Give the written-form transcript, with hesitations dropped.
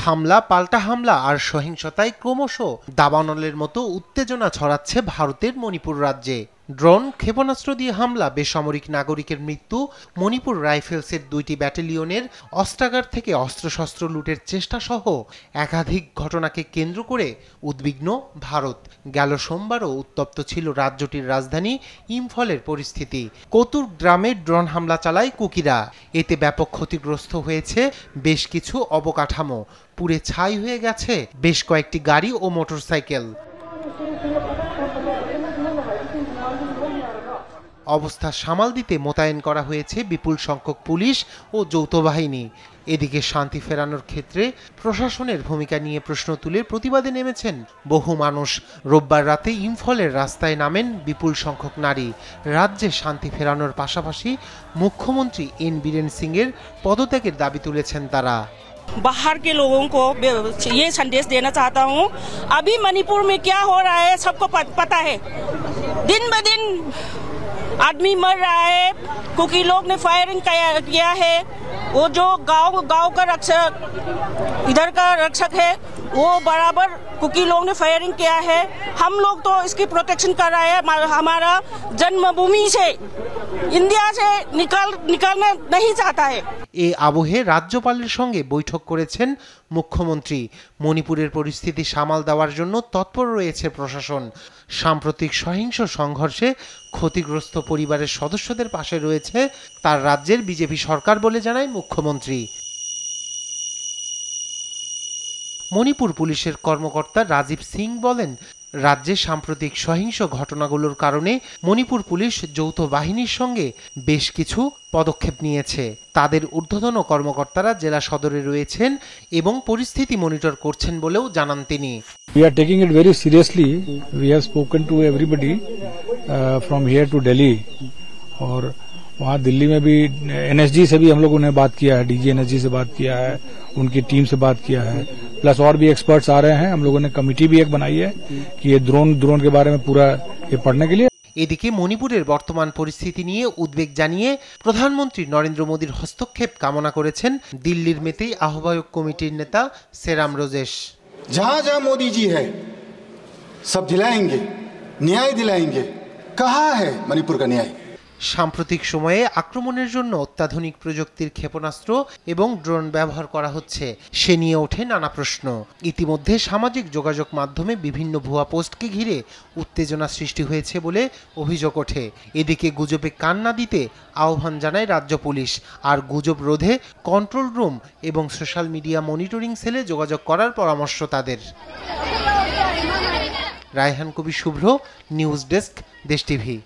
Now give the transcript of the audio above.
হামলা, পাল্টা হামলা আর সহিংসতায় ক্রমশ দাবানলের মতো উত্তেজনা ছড়াচ্ছে ভারতের মণিপুর রাজ্যে। ড্রোন, ক্ষেপণাস্ত্র দিয়ে হামলা, বেসামরিক নাগরিকের মৃত্যু, মণিপুর রাইফেলসের 2টি ব্যাটালিয়নের অস্ত্রাগার থেকে অস্ত্রশস্ত্র লুটের চেষ্টা সহ একাধিক ঘটনাকে কেন্দ্র করে উদ্বিগ্ন ভারত। গেল সোমবারও উত্তপ্ত ছিল রাজ্যটির রাজধানী ইম্ফলের পরিস্থিতি। কতুর গ্রামে ড্রোন হামলা চালায় কুকিরা। এতে ব্যাপক ক্ষতিগ্রস্ত হয়েছে বেশ কিছু অবকাঠামো, পুড়ে ছাই হয়ে গেছে বেশ কয়েকটি গাড়ি ও মোটরসাইকেল। অবস্থা সামাল দিতে মোতায়েন করা হয়েছে বিপুল সংখ্যক পুলিশ ও যৌথ বাহিনী। এদিকে শান্তি ফেরানোর ক্ষেত্রে প্রশাসনের ভূমিকা নিয়ে প্রশ্ন তুলে প্রতিবাদে নেমেছেন বহু মানুষ। রোববার রাতে ইম্ফলের রাস্তায় নামেন বিপুল সংখ্যক নারী। রাজ্যে শান্তি ফেরানোর পাশাপাশি মুখ্যমন্ত্রী এন বীরেন সিং এর পদত্যাগের দাবি তুলেছেন তারা। बाहर के लोगों को ये संदेश देना चाहता हूँ, अभी मणिपुर में क्या हो रहा है सबको पता है। दिन ब दिन आदमी मर रहा है, कुकी लोग ने फायरिंग किया है। वो जो गांव का रक्षक, इधर का रक्षक है, वो बराबर कुकी लोग ने फायरिंग किया है। हम लोग तो इसकी प्रोटेक्शन कर रहे हैं। हमारा जन्मभूमि से, इंडिया से निकालना नहीं चाहता है। এই আবহে রাজ্যপালের সঙ্গে বৈঠক করেছেন মুখ্যমন্ত্রী। মণিপুরের পরিস্থিতি সামাল দেওয়ার জন্য তৎপর রয়েছে প্রশাসন। সাম্প্রতিক সহিংস সংঘর্ষে ক্ষতিগ্রস্ত পরিবারের সদস্যদের পাশে রয়েছে তার রাজ্যের বিজেপি সরকার বলে জানায় মুখ্যমন্ত্রী। মণিপুর পুলিশের কর্মকর্তা রাজীব সিং বলেন, রাজ্যে সাম্প্রতিক সহিংস ঘটনাগুলোর কারণে মণিপুর পুলিশ যৌথ বাহিনীর সঙ্গে বেশ কিছু পদক্ষেপ নিয়েছে। তাদের ঊর্ধ্বতন কর্মকর্তারা জেলা সদরে রয়েছেন এবং পরিস্থিতি মনিটর করছেন বলেও জানান তিনি। We are taking it very seriously. We have spoken to everybody from here to Delhi और वहाँ दिल्ली में भी एनएसजी से भी हम लोगों ने बात किया है, डीजी एनएसजी से बात किया है, उनकी टीम से बात किया है, प्लस और भी एक्सपर्ट्स आ रहे हैं। हम लोगों ने कमेटी भी एक बनाई है कि ये ड्रोन के बारे में पूरा ये पढ़ने के लिए। এদিকে মণিপুরের বর্তমান পরিস্থিতি নিয়ে উদ্বেগ জানিয়ে প্রধানমন্ত্রী নরেন্দ্র মোদীর হস্তক্ষেপ কামনা করেছেন দিল্লির মেতেই আহ্বায়ক কমিটির নেতা সেরাম রোজেশ। जहाँ जहाँ मोदी जी है सब दिलाएंगे, न्याय दिलाएंगे। कहाँ है मणिपुर का न्याय? সাম্প্রতিক সময়ে আক্রমণের জন্য অত্যাধুনিক প্রযুক্তির ক্ষেপণাস্ত্র এবং ড্রোন ব্যবহার করা হচ্ছে, সে নিয়ে ওঠে নানা প্রশ্ন। ইতিমধ্যে সামাজিক যোগাযোগ মাধ্যমে বিভিন্ন ভুয়া পোস্টকে ঘিরে উত্তেজনা সৃষ্টি হয়েছে বলে অভিযোগ ওঠে। এদিকে গুজবে কান না দিতে আহ্বান জানায় রাজ্য পুলিশ, আর গুজব রোধে কন্ট্রোল রুম এবং সোশ্যাল মিডিয়া মনিটরিং সেলে যোগাযোগ করার পরামর্শ তাদের। রায়হান কবির শুভ্র, নিউজ ডেস্ক, দেশ টিভি।